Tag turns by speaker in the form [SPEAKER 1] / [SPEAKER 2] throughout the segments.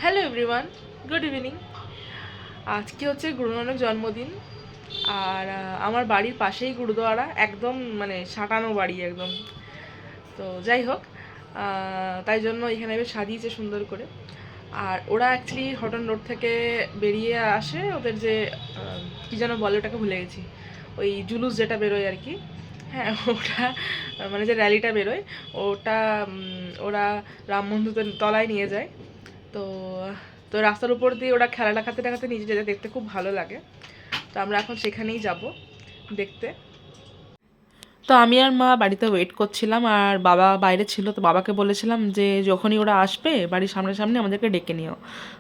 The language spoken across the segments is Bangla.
[SPEAKER 1] Hello everyone, good evening. আজকে হচ্ছে গুরু নানক জন্মদিন। আর আমার বাড়ির পাশেই গুরুদুয়ারা, একদম মানে সাঁটানো বাড়ি একদম। তো যাই হোক, তাই জন্য এখানে বেশ সাজিয়েছে সুন্দর করে। আর ওরা অ্যাকচুয়ালি হটন রোড থেকে বেরিয়ে আসে, ওদের যে কী যেন বলে ওটাকে ভুলে গেছি, ওই জুলুস যেটা বেরোয় আর কি। হ্যাঁ, ওটা মানে যে র্যালিটা বেরোয় ওটা ওরা রাম মন্দিরের তলায় নিয়ে যায়। তো তো রাস্তার উপর দিয়ে ওরা খেলা দেখাতে দেখাতে নিচে যেতে দেখতে খুব ভালো লাগে। তো আমরা এখন সেখানেই যাব দেখতে। তো আমি আর মা বাড়িতে ওয়েট করছিলাম, আর বাবা বাইরে ছিল। তো বাবাকে বলেছিলাম যে যখনই ওরা আসবে বাড়ির সামনে আমাদেরকে ডেকে নিও।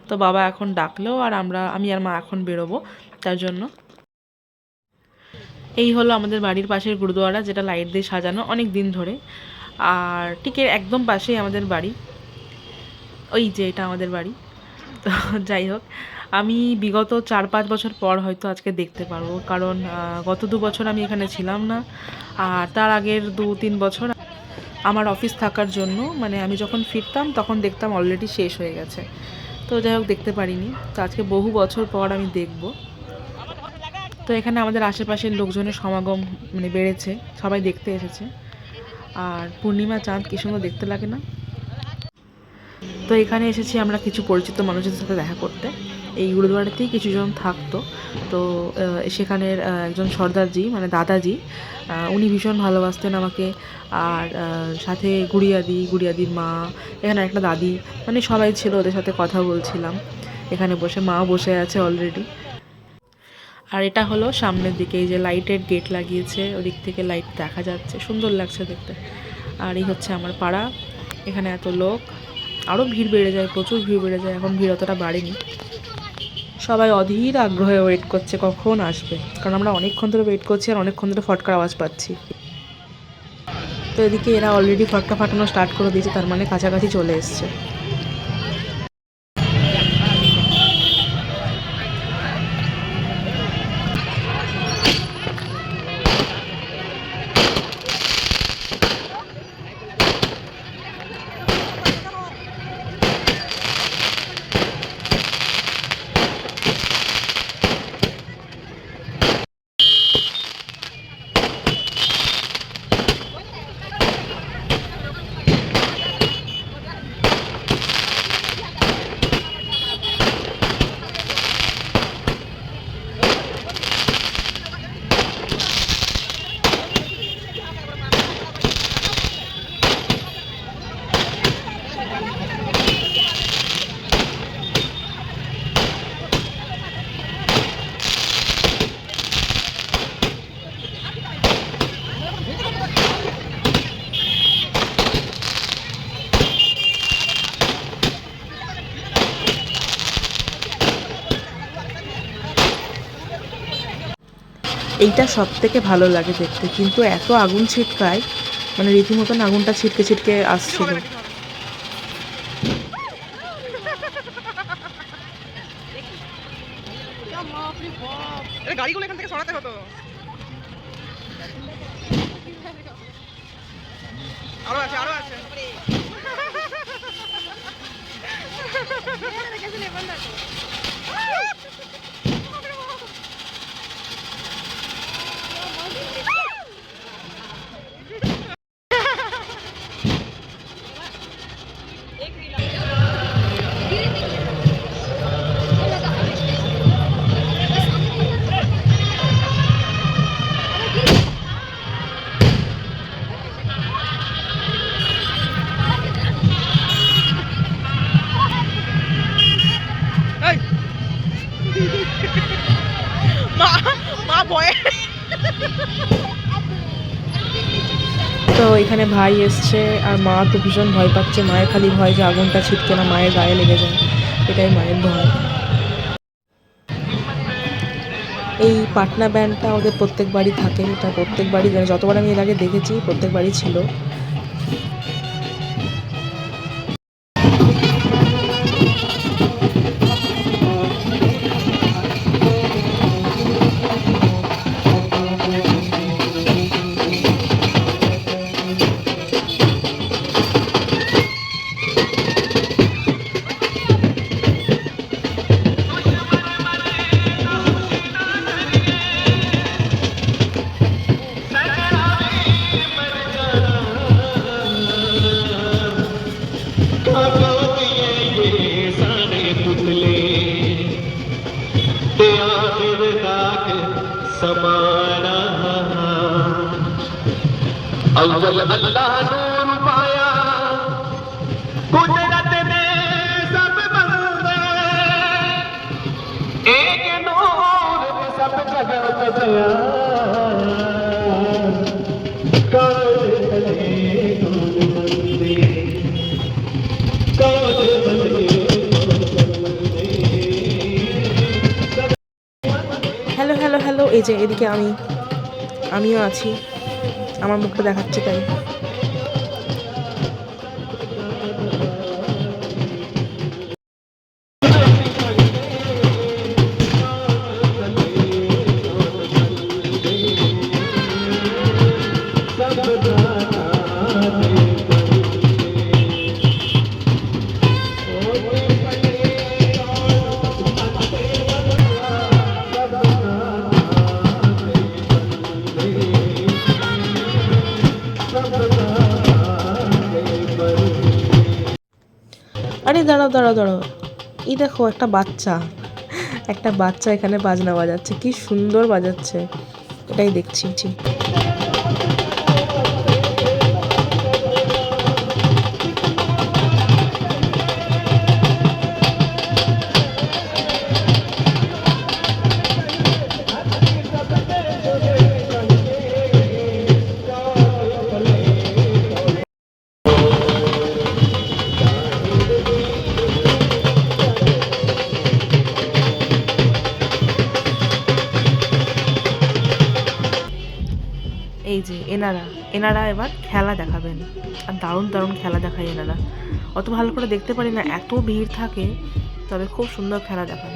[SPEAKER 1] তো বাবা এখন ডাকলো, আর আমি আর মা এখন বেরোবো তার জন্য। এই হলো আমাদের বাড়ির পাশের গুরুদুয়ারা, যেটা লাইট দিয়ে সাজানো অনেক দিন ধরে। আর ঠিক এর একদম পাশেই আমাদের বাড়ি, ওই যে এটা আমাদের বাড়ি। তো যাই হোক, আমি বিগত 4-5 বছর পর হয়তো আজকে দেখতে পারবো, কারণ গত 2 বছর আমি এখানে ছিলাম না। আর তার আগের 2-3 বছর আমার অফিস থাকার জন্য, মানে আমি যখন ফিরতাম তখন দেখতাম অলরেডি শেষ হয়ে গেছে। তো যাই হোক, দেখতে পারিনি। তো আজকে বহু বছর পর আমি দেখব। তো এখানে আমাদের আশেপাশের লোকজনের সমাগম মানে বেড়েছে, সবাই দেখতে এসেছে। আর পূর্ণিমা চাঁদ কী সুন্দর দেখতে লাগে না? তো এখানে এসেছি আমরা কিছু পরিচিত মানুষের সাথে দেখা করতে। এই গুরুদুয়ারাতেই কিছুজন থাকতো। তো সেখানের একজন সর্দারজি, মানে দাদাজি, উনি ভীষণ ভালোবাসতেন আমাকে। আর সাথে গুড়িয়াদির মা, এখানে একটা দাদি, মানে সবাই ছিল, ওদের সাথে কথা বলছিলাম এখানে বসে। মাও বসে আছে অলরেডি। আর এটা হলো সামনের দিকে, এই যে লাইটের গেট লাগিয়েছে, ওদিক থেকে লাইট দেখা যাচ্ছে, সুন্দর লাগছে দেখতে। আর এই হচ্ছে আমার পাড়া। এখানে এত লোক, আরও ভিড় বেড়ে যায়, প্রচুর ভিড় বেড়ে যায়। এখন ভিড় অতটা বাড়েনি। সবাই অধীর আগ্রহে ওয়েট করছে কখন আসবে, কারণ আমরা অনেকক্ষণ ধরে ওয়েট করছি আর অনেকক্ষণ ধরে ফটকার আওয়াজ পাচ্ছি। তো এদিকে এরা অলরেডি ফটকা ফাটানো স্টার্ট করে দিয়েছে, তার মানে কাছাকাছি চলে এসছে। এইটা সব থেকে ভালো লাগে দেখতে, কিন্তু এত আগুন ছিটকায়, মানে রীতিমতন আগুনটা ছিটকে ছিটকে আসছিল। গাড়িগুলো এখান থেকে সরাতে হতো। আরো আছে, আরো আছে। তো এখানে ভাই এসছে, আর মা তো ভীষণ ভয় পাচ্ছে। মায়ের খালি ভয় যে আগুনটা ছিটকে না মায়ের গায়ে লেগে যায়, এটাই মায়ের ভয়। এই পাটনা ব্যান্ডটা ওদের প্রত্যেক বাড়ি থাকে, এটা প্রত্যেক বাড়ি, যতবার আমি এর আগে দেখেছি প্রত্যেক বাড়ি ছিল।
[SPEAKER 2] अव्वल अल्लाह नूर पाया कुदरत ने सब बंदे एक नूर ने सब जगह बचाया
[SPEAKER 1] হ্যালো হ্যালো হ্যালো, এই যে এদিকে আমিও আছি, আমার মুখটা দেখাচ্ছি তাই। আরে দাঁড়াও দাঁড়াও দাঁড়াও, এই দেখো একটা বাচ্চা এখানে বাজনা বাজাচ্ছে, কি সুন্দর বাজাচ্ছে, এটাই দেখছি। এই যে এনারা এবার খেলা দেখাবেন, আর দারুণ দারুণ খেলা দেখায় এনারা। অত ভালো করে দেখতে পারি না, এত ভিড় থাকে, তবে খুব সুন্দর খেলা দেখান।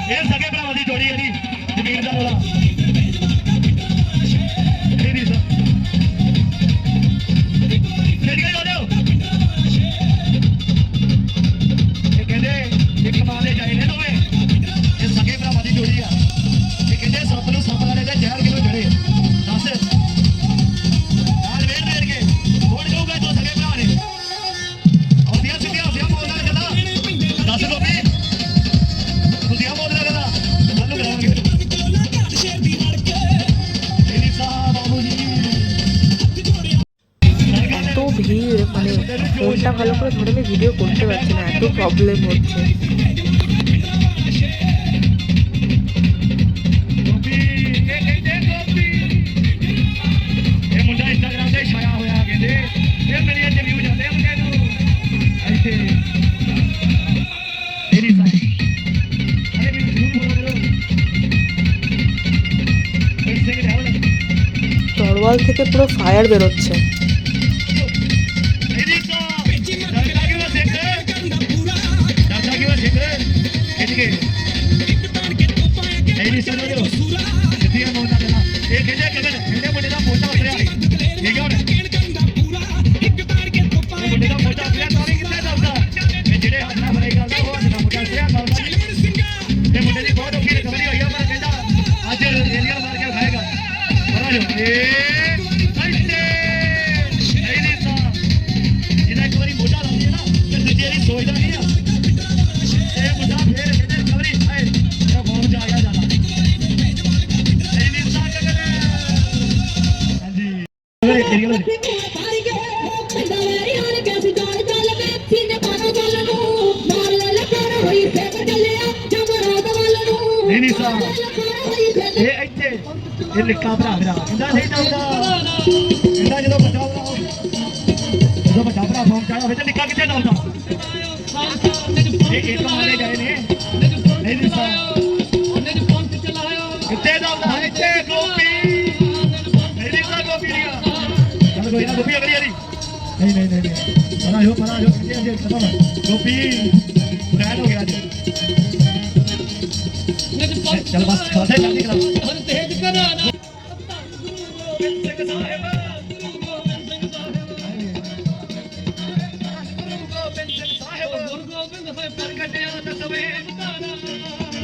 [SPEAKER 3] ਇਹ ਸਕੇ ਭਰਾਵਾਂ ਦੀ ਜੋੜੀ ਇਹਦੀ ਜ਼ਮੀਨ ਦਾ ਰੌਲਾ ਇਹ ਨਹੀਂ ਸਰ ਕਿਹੜੀ ਗੱਲ ਹੋ ਇਹ ਕਹਿੰਦੇ ਇੱਕ ਮਾਂ ਦੇ ਜਾਏ ਨੇ ਦੋਵੇਂ ਇਹ ਸਕੇ ਭਰਾਵਾਂ ਦੀ ਜੋੜੀ ਆ ਇਹ ਕਹਿੰਦੇ ਸੱਪ ਨੂੰ ਸੱਪ ਵਾਲੇ ਦੇ ਜ਼ਹਿਰ ਕਿਲੋ ਜੜੇ ਦੱਸ ਆਲ ਵੇੜ ਕੇ ਕੋਣ ਜਾਊਗਾ ਦੋ ਸਕੇ ਭਰਾ ਨੇ ਆਉਂਦੀਆਂ ਸਿੱਧੀਆਂ ਹੁੰਦੀਆਂ ਬੋਲਦਾ ਜਦਾ ਦੱਸ ਲੋਪੀ ਹੁੰਦੀਆਂ ਬੋਲਦਾ ਜਦਾ ਹੱਲ ਕਰਾਂਗੇ ਇਹ ਸਾਹਿਬ ਬਾਬੂ ਜੀ
[SPEAKER 1] এত ভিড় মানে ফোনটা ভালো করে ধরে আমি ভিডিও করতে পারছি না, এত প্রবলেম হচ্ছে।
[SPEAKER 3] ਗੋਪੀ ਇਹ ਕਹਿੰਦੇ ਗੋਪੀ ਇਹ ਮੁੰਡਾ ਇੰਸਟਾਗ੍ਰਾਮ ਤੇ ਛਾਇਆ ਹੋਇਆ ਕਹਿੰਦੇ ਇਹ ਮੇਰੀ ਇੰਟਰਵਿਊ ਜਾਂਦੇ ਆ ਮੁੰਡੇ ਨੂੰ ਇੱਥੇ ਤੇਰੀ ਸਾਈ ਅਰੇ ਮੈਨੂੰ ਜ਼ਰੂਰ ਫੋਲੋ ਕਰੋ ਇਹ ਸਿੰਘ ਰਹਿਣ
[SPEAKER 1] তরোয়াল থেকে পুরো ফায়ার বেরোচ্ছে।
[SPEAKER 3] ਤੇਰੀ ਸਾ ਡਰਦਾ ਕਿਉਂ ਸਿੱਖ ਡਰਦਾ ਕਿਉਂ ਸਿੱਖ ਕਿਹਦੇ ਤੇਰੀ ਸਾ ਜੋ ਜਿੱਦੀਆਂ ਮੋਟਾ ਦੇਣਾ ਇਹ ਕਹਿੰਦੇ ਮੁੰਡੇ ਦਾ ਮੋਟਾ ਉਤਰਿਆ ਠੀਕ ਹੈ ਹੁਣ ਮੁੰਡੇ ਦਾ ਮੋਟਾ ਉਤਰਿਆ ਤਾਂ ਨਹੀਂ ਕਿੱਥੇ ਦਊਗਾ ਇਹ ਜਿਹੜੇ ਹੱਥ ਨਾਲ ਫਰਾਈ ਕਰਦਾ ਉਹ ਹੱਥ ਨਾਲ ਮੋਟਾ ਉਤਰਿਆ ਦਊਗਾ ਇਹ ਮੁੰਡੇ ਦੀ ਬਹੁਤ ਔਖੀ ਰਿਕਵਰੀ ਹੋਈ ਆ ਪਰ ਕਹਿੰਦਾ ਅੱਜ ਰੇਲੀਆਂ ਮਾਰ ਕੇ ਖਾਏਗਾ ਪਰਾਂ ਜੋ ਇਹ ਨਹੀਂ ਸਾ ਜਿਹਦਾ ਇੱਕ ਵਾਰੀ ਮੋਟਾ ਲੱਗਦੀ ਨਾ ਤੇ ਦੂਜੀ ਵਾਰੀ ਸੋਚਦਾ ਨਹੀਂ ਆ ਇਹ ਮੁੰਡਾ ਫੇਰ ਕਹਿੰਦੇ ਰਿਕਵਰੀ ਆਏ ਇਹ ਬਹੁਤ ਜਾ ਗਿਆ ਜ਼ਿਆਦਾ ਨਹੀਂ ਸਾ ਕਗਰ ਹਾਂਜੀ ਅਗਰ ਇਹ ਗੱਲ ਨਹੀਂ ਸਾ ਇਹ ਇੱਥੇ ਇਹ ਲਿਖਾ ਭਰਾ ਮੇਰਾ ਕਹਿੰਦਾ ਨਹੀਂ ਦਊਗਾ ਕਹਿੰਦਾ ਜਦੋਂ ਵੱਡਾ ਭਰਾ ਫੋਨ ਚਾਹਿਆ ਹੋਵੇ ਤੇ ਲਿਖਾ ਕਿੱਥੇ ਦਊਗਾ ਇਹ ਇੱਕ ਮਾਰੇ ਗਏ ਨੇ ਨਹੀਂ ਸਾ ਕਿੱਥੇ ਦਊਗਾ ਇੱਥੇ ਗੋਪੀ ਨਹੀਂ ਸਾ ਗੋਪੀ ਦੀਆਂ ਚੱਲ ਕੋਈ ਨਾ ਗੋਪੀ ਅਗਲੀ ਵਾਰੀ ਨਹੀਂ ਪਰਾਂ ਜੋ ਕਿੱਥੇ ਖਤਮ ਗੋਪੀ ਬੈਠ ਹੋ ਗਿਆ ਜੀ चल बस खाते जल्दी करा तेज करा ना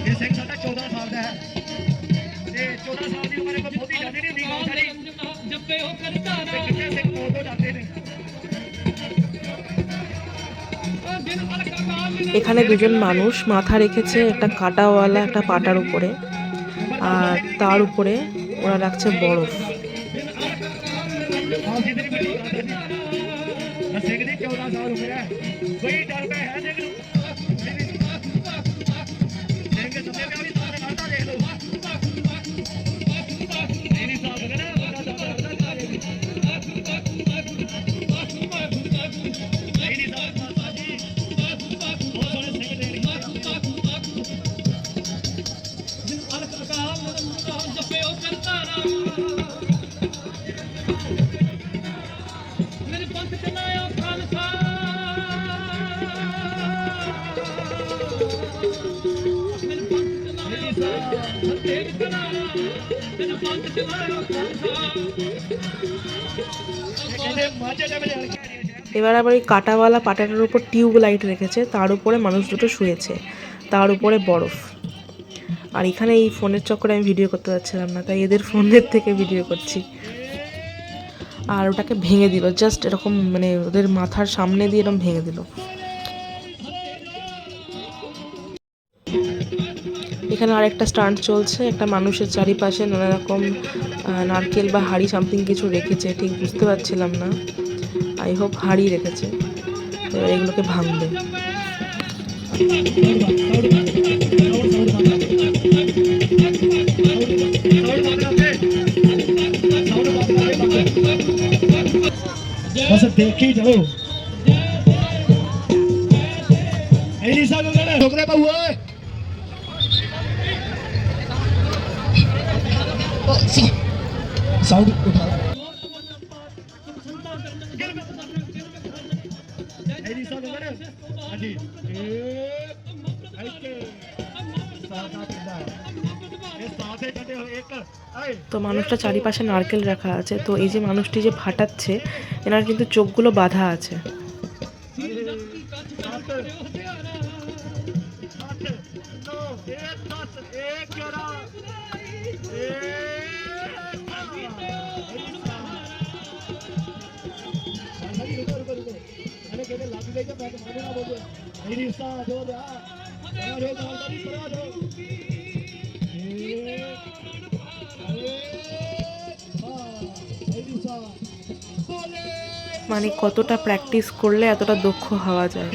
[SPEAKER 3] ये सिंह साडा 14 साल का है ते 14 साल की उम्र में बहुती जाती नहीं गांव सारी जब्बे हो करता ना कितने सिंह फोटो जाते ने
[SPEAKER 1] এখানে দুজন মানুষ মাথা রেখেছে একটা কাটাওয়ালা একটা পাটার উপরে, আর তার উপরে ওরা রাখছে বরফ। এবার আবার এই কাটাওয়ালা পাটাটার উপর টিউব লাইট রেখেছে, তার উপরে মানুষ দুটো শুয়েছে, তার উপরে বরফ। আর এখানে এই ফোনের চক্করে আমি ভিডিও করতে পারছিলাম না, তাই এদের ফোনের থেকে ভিডিও করছি। আর ওটাকে ভেঙে দিল, জাস্ট এরকম মানে ওদের মাথার সামনে দিয়ে এরকম ভেঙে দিল। এখানে আরেকটা স্টান্ট চলছে, একটা মানুষের চারিপাশে নানা রকম নারকেল বা হাড়ি সামথিং কিছু রেখেছে, ঠিক বুঝতে পারছিলাম না, আই হোপ হাড়ি রেখেছে। এবার এগুলোকে ভাঙবে।
[SPEAKER 3] बस देखी चलो ठोकरे पाऊ साउंड उठा
[SPEAKER 1] তো মানুষটা চারিপাশে নারকেল রাখা আছে, তো এই যে মানুষটি যে ফাটাচ্ছে এনার কিন্তু চোখগুলো বাঁধা আছে। মানে কতটা প্র্যাকটিস করলে এতটা দক্ষ হওয়া যায়।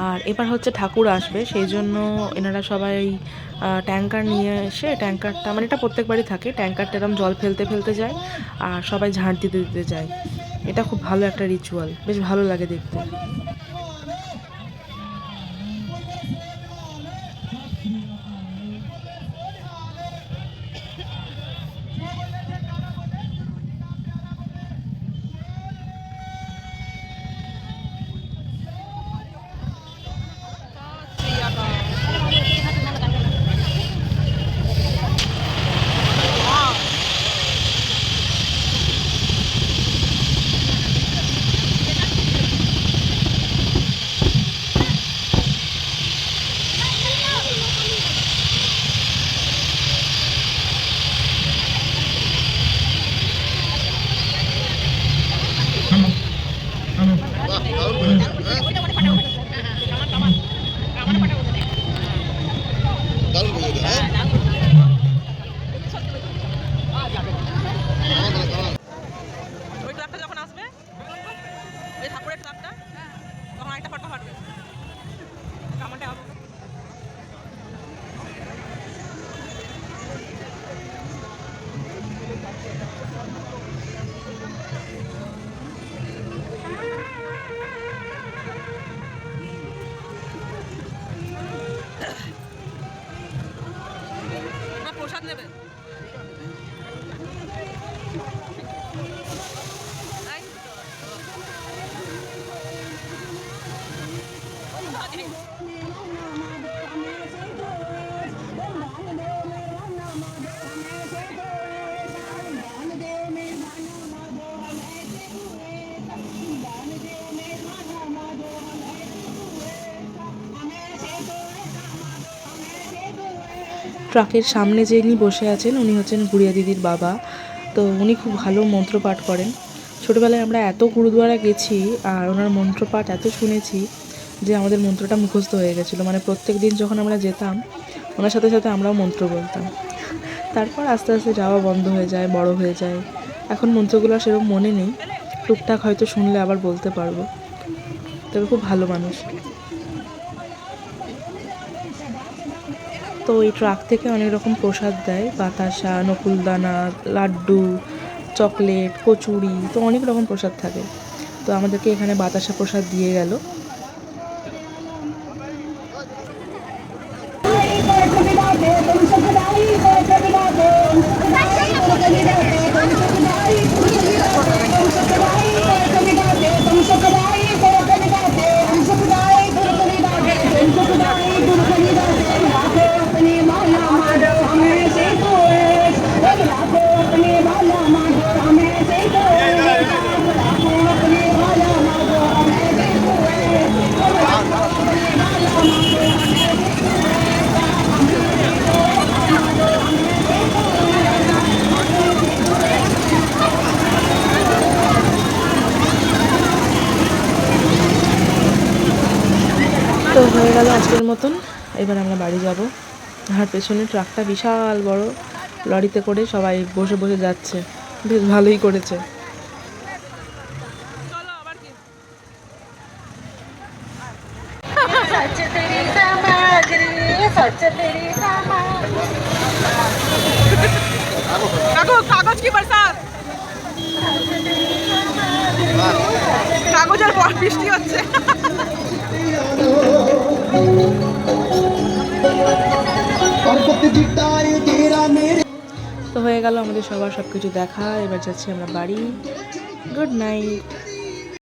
[SPEAKER 1] আর এবার হচ্ছে ঠাকুর আসবে, সেই জন্য এনারা সবাই ট্যাঙ্কার নিয়ে এসে, ট্যাঙ্কারটা মানে এটা প্রত্যেকবারই থাকে, ট্যাঙ্কারটা এরকম জল ফেলতে ফেলতে যায় আর সবাই ঝাঁট দিতে দিতে যায়। এটা খুব ভালো একটা রিচুয়াল, বেশ ভালো লাগে দেখতে। ট্রাকের সামনে যিনি বসে আছেন উনি হচ্ছেন গুড়িয়া দিদির বাবা। তো উনি খুব ভালো মন্ত্রপাঠ করেন। ছোটোবেলায় আমরা এত গুরুদুয়ারা গেছি আর ওনার মন্ত্রপাঠ এত শুনেছি যে আমাদের মন্ত্রটা মুখস্থ হয়ে গেছিলো। মানে প্রত্যেক দিন যখন আমরা যেতাম ওনার সাথে সাথে আমরাও মন্ত্র বলতাম। তারপর আস্তে আস্তে যাওয়া বন্ধ হয়ে যায়, বড় হয়ে যায়। এখন মন্ত্রগুলো সেরকম মনে নেই, টুকটাক হয়তো শুনলে আবার বলতে পারবো। তবে খুব ভালো মানুষ। তো এই ট্রাক থেকে অনেক রকম প্রসাদ দেয়, বাতাসা, নকুলদানা, লাড্ডু, চকলেট, কচুরি, তো অনেক রকম প্রসাদ থাকে। তো আমাদেরকে এখানে বাতাসা প্রসাদ দিয়ে গেল। তো হয়ে গেল আজকের মতন। এবার আমরা বাড়ি যাব। আর পেছনে ট্রাকটা বিশাল বড়, লরিতে করে সবাই বসে বসে যাচ্ছে, বেশ ভালোই করেছে। কাগজ কি বরসাত, কাগজের বৃষ্টি হচ্ছে। তো হয়ে গেল আমাদের সবার সব কিছু দেখা। এবার যাচ্ছি আমরা বাড়ি। Good night.